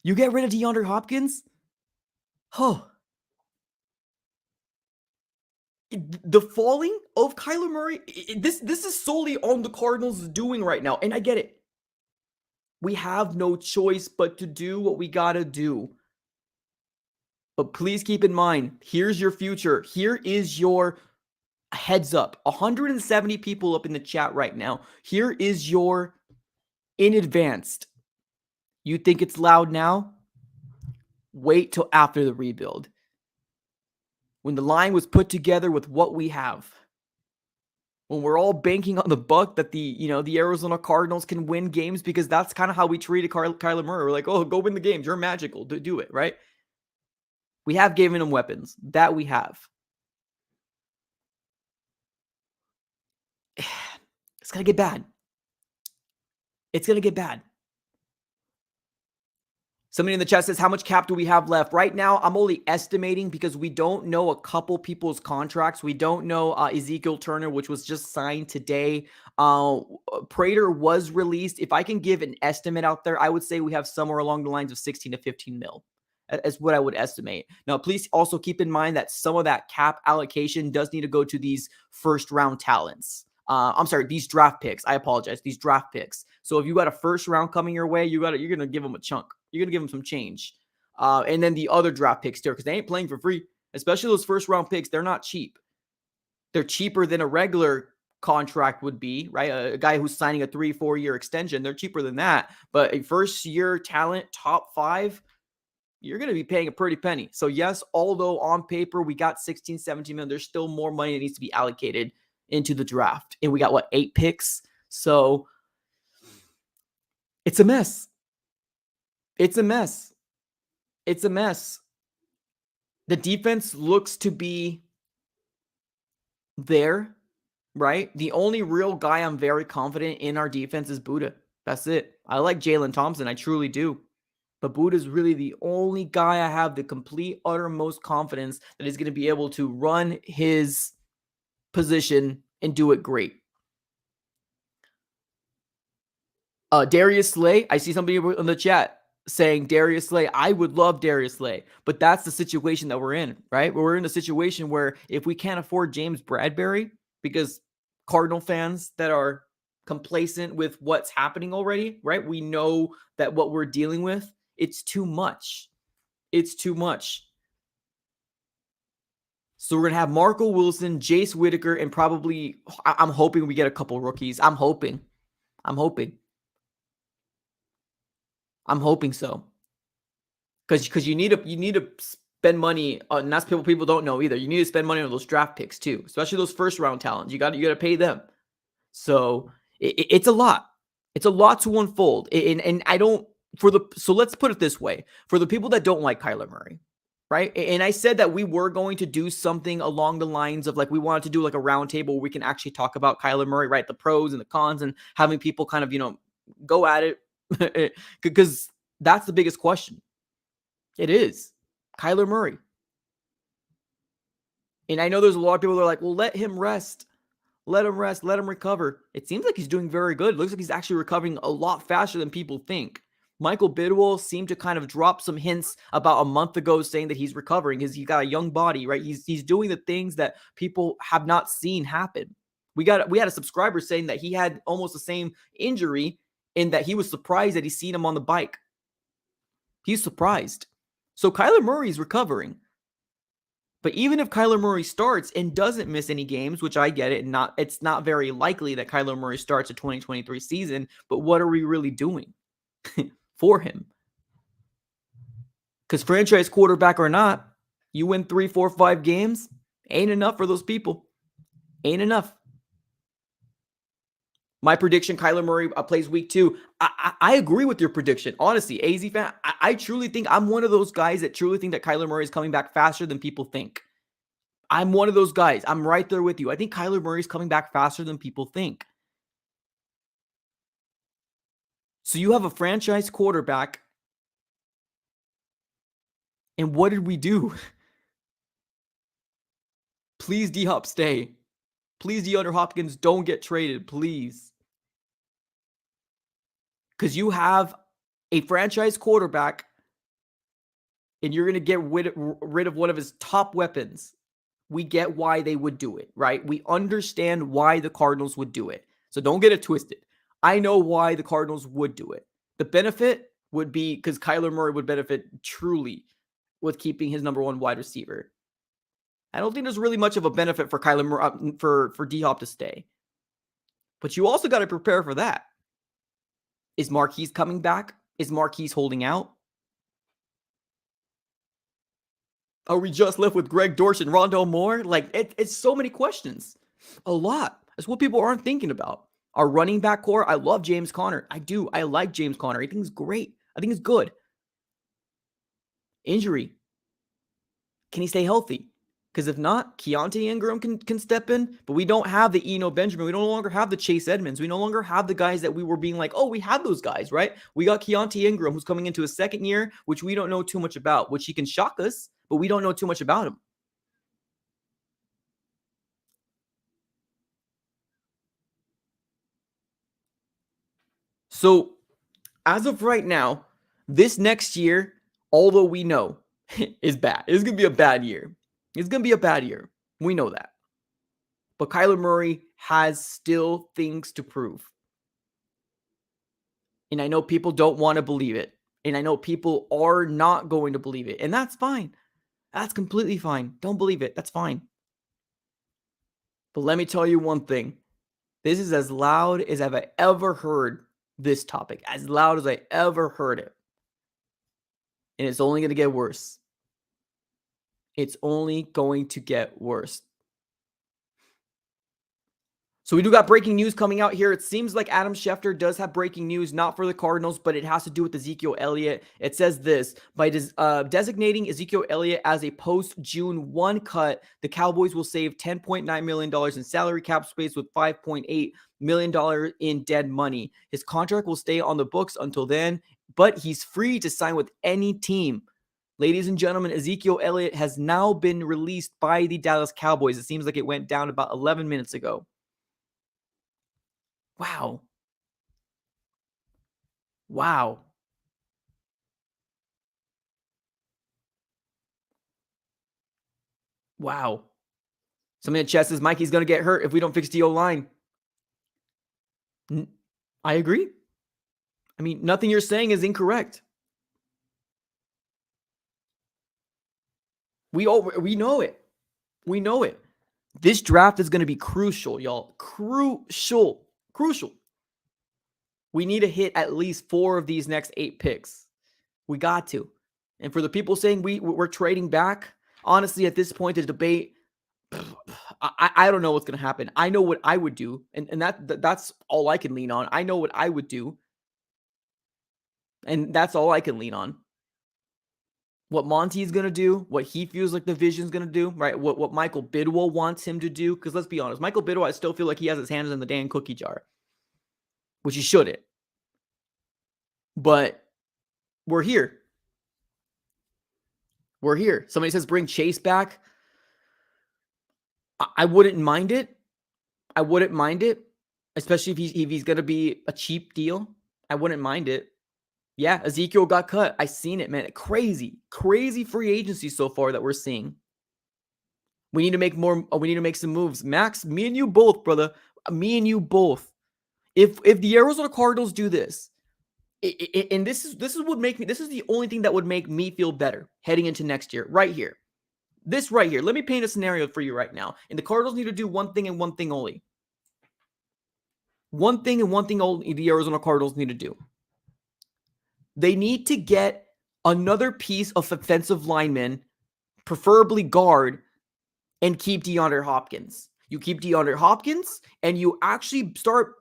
You get rid of DeAndre Hopkins? Oh. The falling of Kyler Murray, this is solely on the Cardinals doing right now. And I get it. We have no choice but to do what we got to do. But please keep in mind, here's your future. Here is your heads up. 170 people up in the chat right now. Here is your in advance. You think it's loud now? Wait till after the rebuild. When the line was put together with what we have. When we're all banking on the buck that the Arizona Cardinals can win games because that's kind of how we treated Kyler Murray. We're like, oh, go win the games. You're magical. Do it, right? We have given him weapons. That we have. It's going to get bad. It's going to get bad. Somebody in the chat says, how much cap do we have left? Right now, I'm only estimating because we don't know a couple people's contracts. We don't know Ezekiel Turner, which was just signed today. Prater was released. If I can give an estimate out there, I would say we have somewhere along the lines of 16 to 15 mil. That's what I would estimate. Now, please also keep in mind that some of that cap allocation does need to go to these first-round talents. I'm sorry, these draft picks. I apologize. These draft picks. So if you got a first round coming your way, you're going to give them a chunk. You're going to give them some change. And then the other draft picks there, because they ain't playing for free, especially those first round picks. They're not cheap. They're cheaper than a regular contract would be, right? A guy who's signing a 3-4 year extension, they're cheaper than that. But a first year talent, top 5, you're going to be paying a pretty penny. So yes, although on paper we got 16, 17 million, there's still more money that needs to be allocated into the draft. And we got 8 picks. So it's a mess. It's a mess. It's a mess. The defense looks to be there, right? The only real guy I'm very confident in our defense is Buddha. That's it. I like Jalen Thompson. I truly do. But Buddha is really the only guy I have the complete, uttermost confidence that is going to be able to run his position and do it great. Darius Slay, I see somebody in the chat saying Darius Slay. I would love Darius Slay, but that's the situation that we're in, right? We're in a situation where if we can't afford James Bradberry, because Cardinal fans that are complacent with what's happening already, right? We know that what we're dealing with, it's too much. It's too much. So we're going to have Marco Wilson, Jace Whitaker, and probably, I'm hoping we get a couple rookies. I'm hoping so. Because you need to spend money, and that's people don't know either. You need to spend money on those draft picks too, especially those first round talents. You got to pay them. So it's a lot. It's a lot to unfold. And I don't so let's put it this way. For the people that don't like Kyler Murray, right? And I said that we were going to do something along the lines of we wanted to do a round table where we can actually talk about Kyler Murray, right? The pros and the cons, and having people kind of, go at it because that's the biggest question. It is Kyler Murray. And I know there's a lot of people that are like, well, let him rest. Let him rest. Let him recover. It seems like he's doing very good. It looks like he's actually recovering a lot faster than people think. Michael Bidwell seemed to kind of drop some hints about a month ago saying that he's recovering because he's got a young body, right? He's doing the things that people have not seen happen. We had a subscriber saying that he had almost the same injury and that he was surprised that he's seen him on the bike. He's surprised. So Kyler Murray's recovering. But even if Kyler Murray starts and doesn't miss any games, which I get it, it's not very likely that Kyler Murray starts a 2023 season, but what are we really doing for him? Because franchise quarterback or not, you win 3, 4, 5 games, ain't enough for those people. Ain't enough. My prediction, Kyler Murray plays week 2. I agree with your prediction. Honestly, AZ fan, I truly think I'm one of those guys that truly think that Kyler Murray is coming back faster than people think. I'm one of those guys. I'm right there with you. I think Kyler Murray is coming back faster than people think. So you have a franchise quarterback. And what did we do? Please, D-Hop, stay. Please, DeAndre Hopkins, don't get traded, please. Because you have a franchise quarterback and you're going to get rid of one of his top weapons. We get why they would do it, right? We understand why the Cardinals would do it. So don't get it twisted. I know why the Cardinals would do it. The benefit would be because Kyler Murray would benefit truly with keeping his number 1 wide receiver. I don't think there's really much of a benefit for Kyler Murray, for D-Hop to stay. But you also got to prepare for that. Is Marquise coming back? Is Marquise holding out? Are we just left with Greg Dortch and Rondale Moore? It's so many questions. A lot. That's what people aren't thinking about. Our running back core, I love James Conner. I do. I like James Conner. I think he's great. I think he's good. Injury. Can he stay healthy? Because if not, Keontae Ingram can step in, but we don't have the Eno Benjamin. We no longer have the Chase Edmonds. We no longer have the guys that we were being like, oh, we have those guys, right? We got Keontae Ingram, who's coming into his second year, which we don't know too much about, which he can shock us, but we don't know too much about him. So as of right now, this next year, although we know is bad, it's going to be a bad year. It's going to be a bad year. We know that. But Kyler Murray has still things to prove. And I know people don't want to believe it. And I know people are not going to believe it. And that's fine. That's completely fine. Don't believe it. That's fine. But let me tell you one thing. This is as loud as I've ever heard this topic. As loud as I ever heard it. And it's only going to get worse. It's only going to get worse. So we do got breaking news coming out here. It seems like Adam Schefter does have breaking news, not for the Cardinals, but it has to do with Ezekiel Elliott. It says this: by designating Ezekiel Elliott as a post-June 1 cut, the Cowboys will save $10.9 million in salary cap space with $5.8 million in dead money. His contract will stay on the books until then, but he's free to sign with any team. Ladies and gentlemen, Ezekiel Elliott has now been released by the Dallas Cowboys. It seems like it went down about 11 minutes ago. Wow. Wow. Wow. Somebody in the chat says Mikey's going to get hurt if we don't fix the O-line. I agree. I mean, nothing you're saying is incorrect. We know it. We know it. This draft is going to be crucial, y'all. Crucial. We need to hit at least 4 of these next 8 picks. We got to. And for the people saying we're trading back, honestly, at this point, the debate, I don't know what's going to happen. I know what I would do, and that's all I can lean on. I know what I would do, and that's all I can lean on. What Monty is going to do, what he feels like the vision is going to do, right? What Michael Bidwell wants him to do, because let's be honest, Michael Bidwell, I still feel like he has his hands in the damn cookie jar, which he shouldn't. But we're here. We're here. Somebody says bring Chase back. I wouldn't mind it. I wouldn't mind it, especially if he's going to be a cheap deal. I wouldn't mind it. Yeah, Ezekiel got cut. I seen it, man. Crazy free agency so far that we're seeing. We need to make more. We need to make some moves. Max, me and you both, brother. Me and you both. If the Arizona Cardinals do this, and this is what make me. This is the only thing that would make me feel better heading into next year. Right here. This right here. Let me paint a scenario for you right now. And the Cardinals need to do one thing and one thing only. One thing and one thing only the Arizona Cardinals need to do. They need to get another piece of offensive lineman, preferably guard, and keep DeAndre Hopkins. You keep DeAndre Hopkins, and you actually start,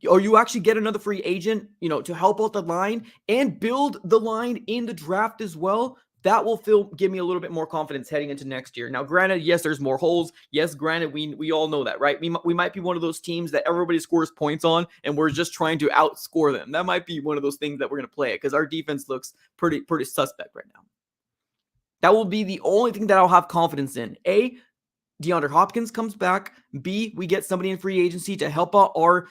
or you actually get another free agent, to help out the line and build the line in the draft as well. That will give me a little bit more confidence heading into next year. Now, granted, yes, there's more holes. Yes, granted, we all know that, right? We might be one of those teams that everybody scores points on, and we're just trying to outscore them. That might be one of those things that we're going to play because our defense looks pretty suspect right now. That will be the only thing that I'll have confidence in. A, DeAndre Hopkins comes back. B, we get somebody in free agency to help out our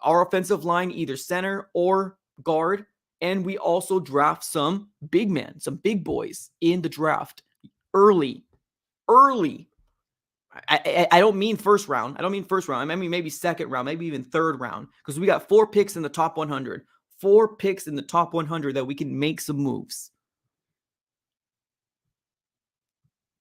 offensive line, either center or guard. And we also draft some big men, some big boys in the draft early. I don't mean first round. I mean maybe second round, maybe even third round, because we got 4 picks in the top 100. 4 picks in the top 100 that we can make some moves.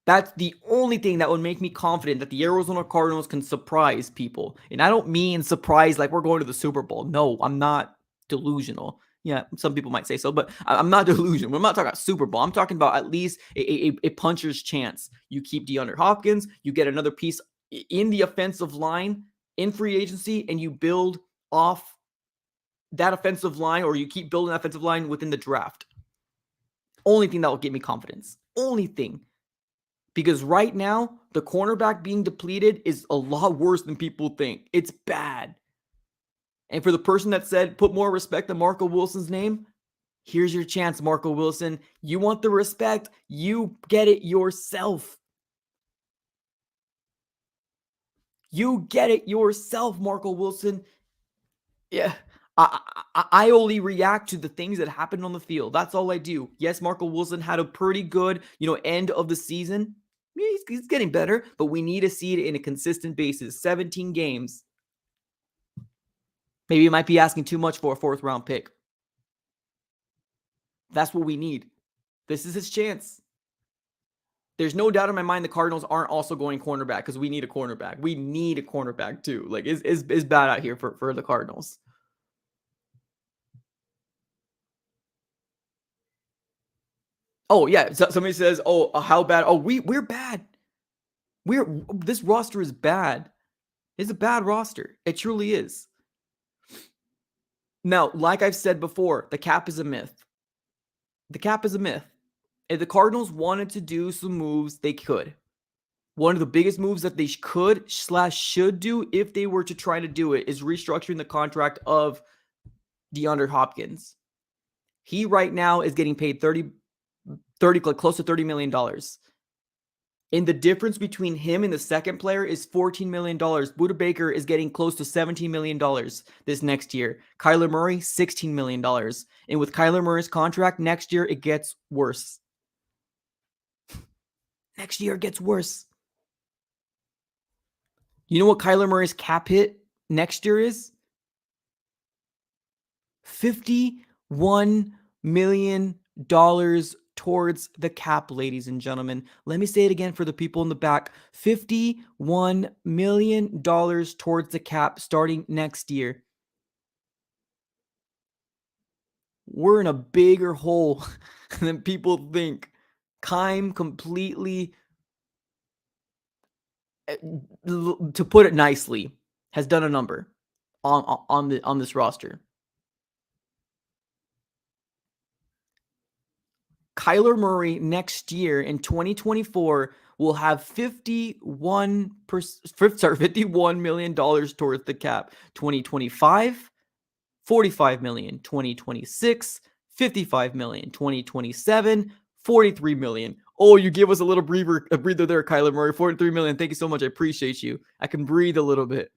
That's the only thing that would make me confident that the Arizona Cardinals can surprise people. And I don't mean surprise like we're going to the Super Bowl. No, I'm not delusional. Yeah, some people might say so, but I'm not delusional. I'm not talking about Super Bowl. I'm talking about at least a puncher's chance. You keep DeAndre Hopkins, you get another piece in the offensive line in free agency, and you build off that offensive line, or you keep building that offensive line within the draft. Only thing that will give me confidence. only thing. Because right now, the cornerback being depleted is a lot worse than people think. It's bad. And for the person that said, put more respect on Marco Wilson's name, here's your chance, Marco Wilson. You want the respect, you get it yourself. You get it yourself, Marco Wilson. Yeah. I only react to the things that happen on the field. That's all I do. Yes, Marco Wilson had a pretty good, end of the season. Yeah, he's getting better, but we need to see it in a consistent basis. 17 games. Maybe you might be asking too much for a fourth round pick. That's what we need. This is his chance. There's no doubt in my mind the Cardinals aren't also going cornerback because we need a cornerback. We need a cornerback too. Like, it's bad out here for the Cardinals. Oh, yeah. So somebody says, oh, how bad? Oh, we're bad. This roster is bad. It's a bad roster. It truly is. Now, like I've said before, the cap is a myth. The cap is a myth. If the Cardinals wanted to do some moves, they could. One of the biggest moves that they could/should do if they were to try to do it is restructuring the contract of DeAndre Hopkins. He right now is getting paid close to $30 million. And the difference between him and the second player is $14 million. Budda Baker is getting close to $17 million this next year. Kyler Murray, $16 million. And with Kyler Murray's contract, next year it gets worse. Next year it gets worse. You know what Kyler Murray's cap hit next year is? $51 million towards the cap, ladies and gentlemen. Let me say it again for the people in the back. $51 million towards the cap starting next year. We're in a bigger hole than people think. Keim completely, to put it nicely, has done a number on this roster. Kyler Murray next year in 2024 will have $51 million towards the cap. 2025, $45 million. 2026, $55 million. 2027, $43 million. Oh, you give us a little breather there, Kyler Murray. $43 million. Thank you so much. I appreciate you. I can breathe a little bit.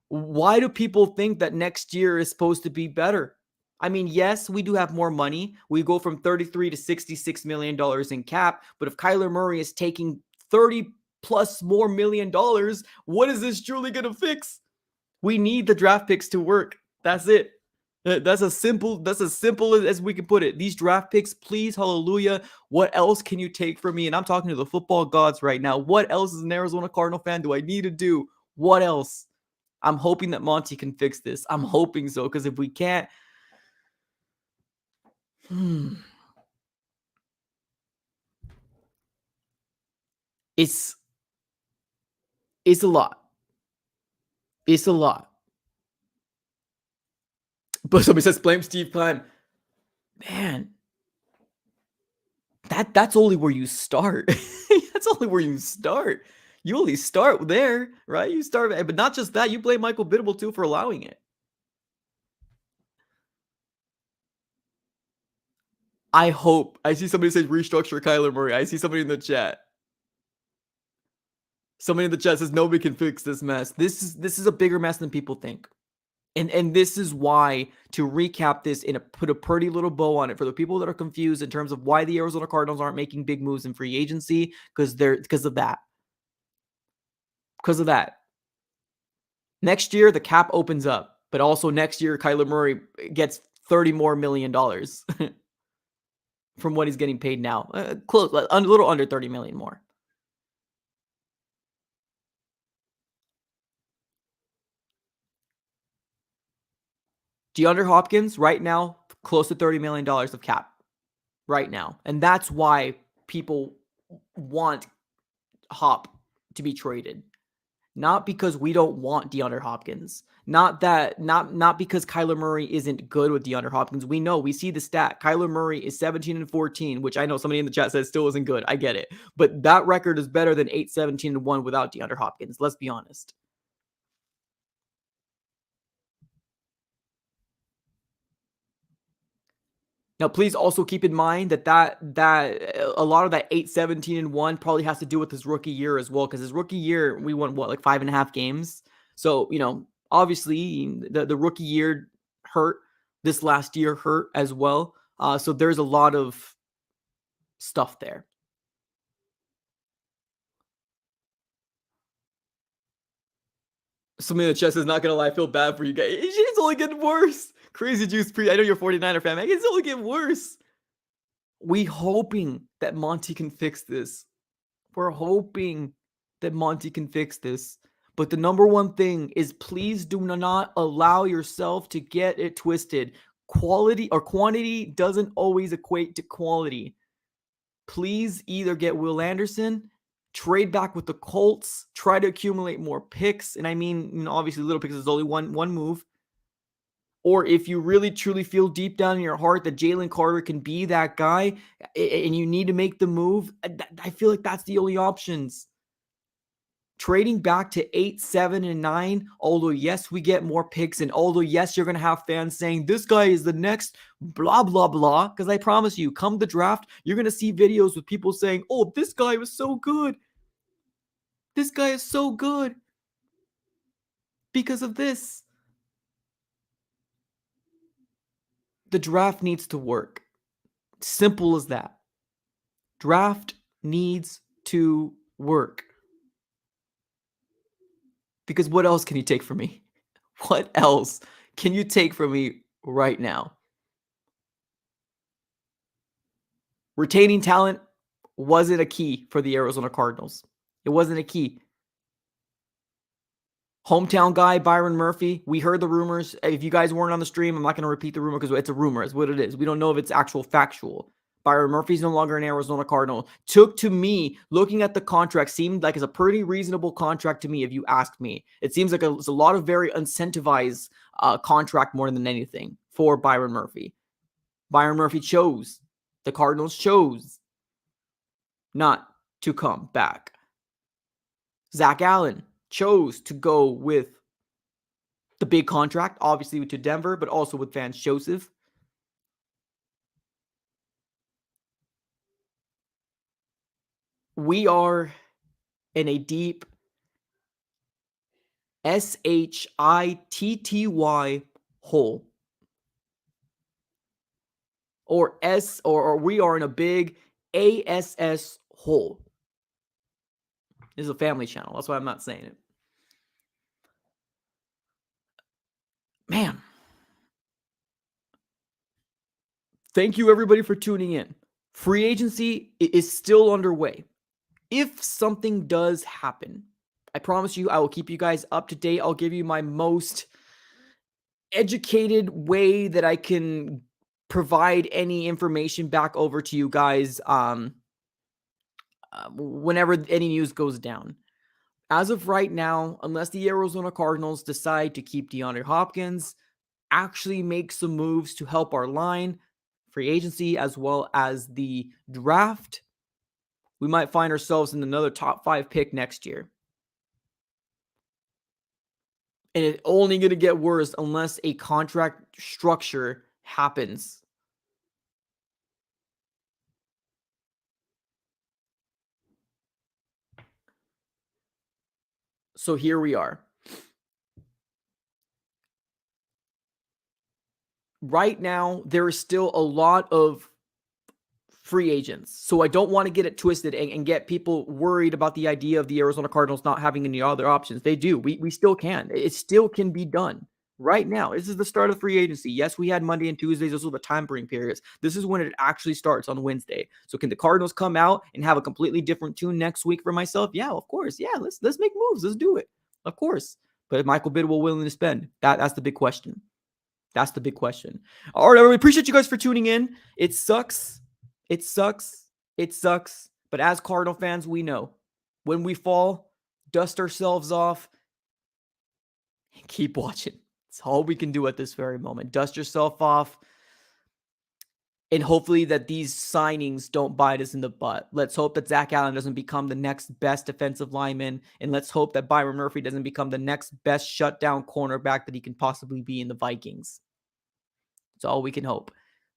Why do people think that next year is supposed to be better? I mean, yes, we do have more money. We go from $33 to $66 million in cap. But if Kyler Murray is taking 30 plus more million dollars, what is this truly going to fix? We need the draft picks to work. That's it. That's as simple as we can put it. These draft picks, please, hallelujah. What else can you take from me? And I'm talking to the football gods right now. What else as an Arizona Cardinal fan do I need to do? What else? I'm hoping that Monty can fix this. I'm hoping so, because if we can't, it's a lot. It's a lot. But somebody says blame Steve Keim. Man, that's only where you start. That's only where you start. You only start there, right? You start, but not just that. You blame Michael Biddable too for allowing it. I hope. I see somebody say restructure Kyler Murray. I see somebody in the chat. Somebody in the chat says nobody can fix this mess. This is a bigger mess than people think. And this is why, to recap this and put a pretty little bow on it for the people that are confused in terms of why the Arizona Cardinals aren't making big moves in free agency, because of that. Because of that. Next year, the cap opens up, but also next year, Kyler Murray gets $30 more million from what he's getting paid now. Close, a little under $30 million more. DeAndre Hopkins, right now, close to $30 million of cap. Right now. And that's why people want Hop to be traded. Not because we don't want DeAndre Hopkins. Not because Kyler Murray isn't good with DeAndre Hopkins. We know, we see the stat. Kyler Murray is 17-14, which I know somebody in the chat says still isn't good. I get it. But that record is better than 8-17-1 without DeAndre Hopkins. Let's be honest. Now, please also keep in mind that a lot of that 8-17-1 probably has to do with his rookie year as well, because his rookie year, we won, like 5.5 games? So, obviously, the rookie year hurt. This last year hurt as well. So there's a lot of stuff there. Somebody in the chat says, not going to lie, I feel bad for you guys. It's only getting worse. Crazy Juice Pre. I know you're a 49er fan, man. It's only getting worse. We hoping that Monty can fix this. We're hoping that Monty can fix this. But the number one thing is, please do not allow yourself to get it twisted. Quality or quantity doesn't always equate to quality. Please either get Will Anderson, trade back with the Colts, try to accumulate more picks. And I mean, obviously little picks is only one move. Or if you really truly feel deep down in your heart that Jalen Carter can be that guy and you need to make the move, I feel like that's the only options. Trading back to 8, 7, and 9, although yes, we get more picks, and although yes, you're going to have fans saying this guy is the next blah, blah, blah, because I promise you, come the draft, you're going to see videos with people saying, oh, this guy was so good. This guy is so good because of this. The draft needs to work. Simple as that. Draft needs to work. Because what else can you take from me? What else can you take from me right now? Retaining talent wasn't a key for the Arizona Cardinals. It wasn't a key. Hometown guy, Byron Murphy, we heard the rumors. If you guys weren't on the stream, I'm not going to repeat the rumor because it's a rumor. It's what it is. We don't know if it's actual factual. Byron Murphy's no longer an Arizona Cardinal. To me, looking at the contract, seemed like it's a pretty reasonable contract to me, if you ask me. It seems like it's a lot of very incentivized contract more than anything for Byron Murphy. Byron Murphy the Cardinals chose not to come back. Zach Allen chose to go with the big contract, obviously to Denver, but also with Vance Joseph. We are in a deep SHITTY hole. Or we are in a big ASS hole. This is a family channel. That's why I'm not saying it. Man. Thank you, everybody, for tuning in. Free agency is still underway. If something does happen, I promise you, I will keep you guys up to date. I'll give you my most educated way that I can provide any information back over to you guys whenever any news goes down. As of right now, unless the Arizona Cardinals decide to keep DeAndre Hopkins, actually make some moves to help our line, free agency, as well as the draft, we might find ourselves in another top 5 pick next year. And it's only going to get worse unless a contract structure happens. So here we are. Right now, there is still a lot of free agents. So I don't want to get it twisted and get people worried about the idea of the Arizona Cardinals not having any other options. They do. We still can. It still can be done. Right now, this is the start of free agency. Yes, we had Monday and Tuesdays. Those are the time-bring periods. This is when it actually starts on Wednesday. So can the Cardinals come out and have a completely different tune next week for myself? Yeah, of course. Yeah, let's make moves. Let's do it. Of course. But is Michael Bidwell willing to spend? That's the big question. That's the big question. All right, everybody. Appreciate you guys for tuning in. It sucks. It sucks. It sucks. But as Cardinal fans, we know when we fall, dust ourselves off, and keep watching. That's all we can do at this very moment. Dust yourself off, and hopefully that these signings don't bite us in the butt. Let's hope that Zach Allen doesn't become the next best defensive lineman, and let's hope that Byron Murphy doesn't become the next best shutdown cornerback that he can possibly be in the Vikings. That's all we can hope.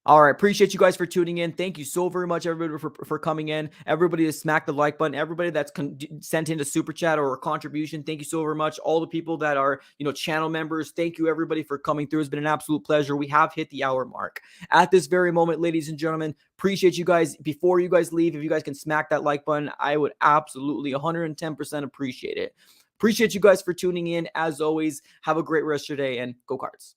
All right. Appreciate you guys for tuning in. Thank you so very much, everybody, for coming in. Everybody that smacked the like button. Everybody that's sent in a super chat or a contribution. Thank you so very much. All the people that are, channel members. Thank you, everybody, for coming through. It's been an absolute pleasure. We have hit the hour mark. At this very moment, ladies and gentlemen, appreciate you guys. Before you guys leave, if you guys can smack that like button, I would absolutely 110% appreciate it. Appreciate you guys for tuning in. As always, have a great rest of your day, and go Cards.